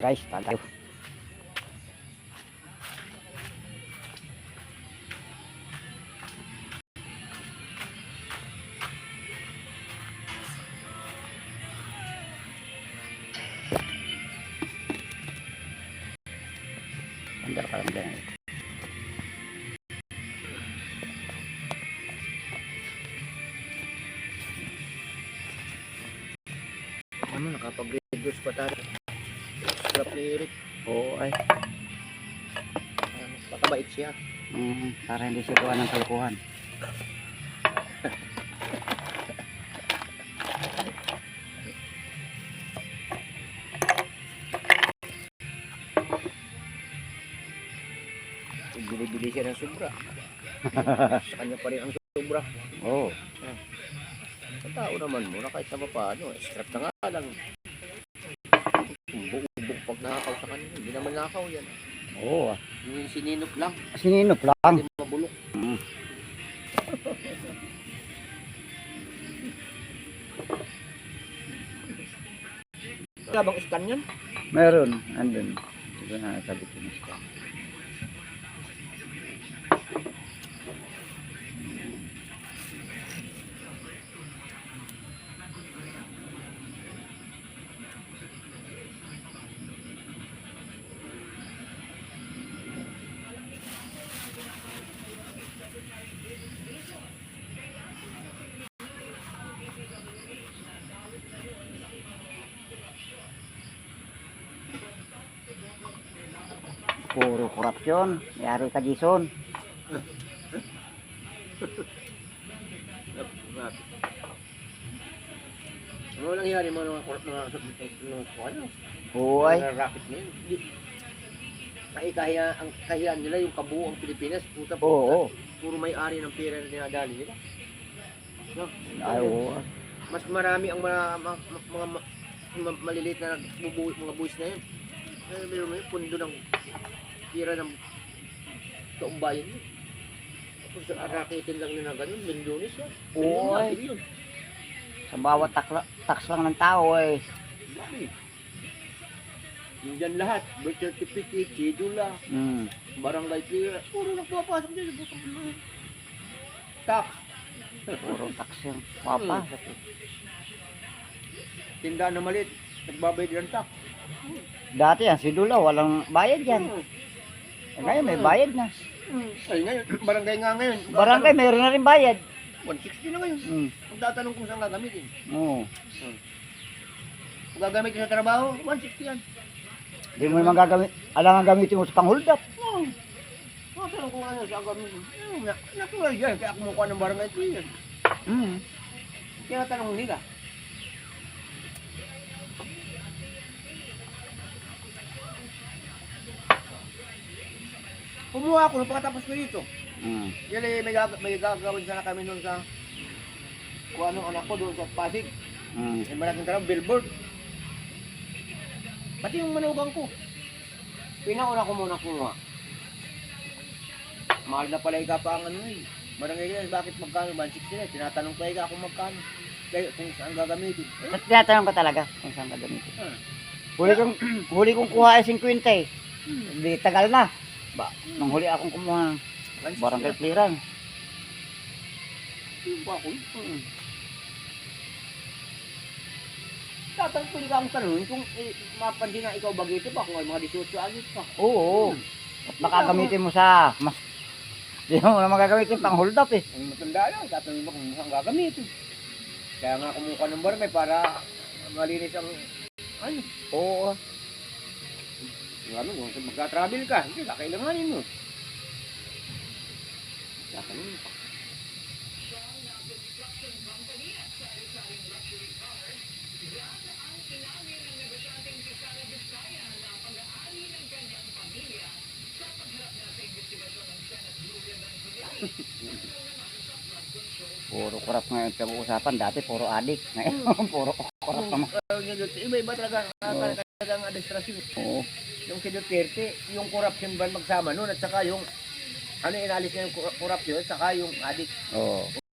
Guys, tayo. Andar ka lang dyan. Ano, nakapag-reduce pa tayo. Scrap ni Eric. Oo ay. Patabait siya. Para hindi siya gawa ng kalukuhan. Bili-bili siya ng sobra. Sa kanya pa rin ang sobra. Oo. Sa tao naman mo, kahit sa paano, scrap na nga lang. Bubog pag nakakaw sa kanya. Hindi naman nakaw yan. Oo. Yung sininop lang. Sininop lang. Hindi mabulok. Wala bang scan yan? Meron. Andun. Ito na sabi ko na. Puro korupsyon. Yari ka, Jason. Ano lang yan yung mga ano? Oo ay. Mga racket na yun. Ang kahiyan nila yung kabuuang Pilipinas. Puta po. Oo. Puro may-ari ng pera na dinadali nila. No? Ay, oo. Mas marami ang mga maliliit na mga buwis na yun. Meron mo yun, pundo ng pira ng taong bayan yun. Tapos raketin lang yun na ganun, milyones yan. Oo ay. Sa bawat tax lang ng tao eh. Diyan lahat, birth certificate, cedula, barangay clear, puro nagpapasok dyan. Tax. Puro tax yung papa. Tindahan na maliit, nagbabayad ng tax. Dati yan, si Dula, walang bayad yan. Ngayon may bayad na. Ay ngayon, barangay nga ngayon. Barangay, mayroon na rin bayad. 160 na ngayon. Kung tatanong kung saan gagamitin. Oo. Kung gagamitin sa trabaho, 160 yan. Hindi mo naman gagamit. Alangan gamitin mo sa pang-hold up. Tatanong kung ano saan gagamitin. Natural yan, kaya kumukuha ng barangay clear. Kaya tanong nila. Kumuha ako nung pagkatapos ko dito. Yan may gagawin sana kami noon sa kung anong anak ko doon sa Pasig. May malaking tarang billboard. Pati yung manugang ko. Pinauna ko muna kumuha. Mahal na pala ika pa ang ano eh. Barangay yan, bakit magkano? 160 na. Tinatanong pa ika kung magkano. Kaya kung saan gagamitin. Tinatanong ka talaga kung saan gagamitin. Huli kong kuha ay 50 eh. Hindi tagal na. Nung huli akong kumuha ng barangay clearance. Yung ba ako? Tatang pwede ka akong tanongin kung mapansin na ikaw bagito pa kung ay mga 18 anos pa. Oo. At makagamitin mo sa mas hindi mo na magagamitin pang hold up eh. Ang matanda lang, tatanungin mo kung saan gagamitin. Kaya nga kumuha ng barangay para malinis ang ano. Oo. Ano, kung magka-travel ka, hindi, kakailanganin mo. Tatanungin mo. Puro korap ngayon pag-uusapan. Dati puro adik. Ngayon puro korap naman. Iba-iba talaga ang administrasyon. Oo. Yung si Duterte, yung corruption ban magsama nun at saka yung ano inalis niya yung corruption at saka yung adik. Oo.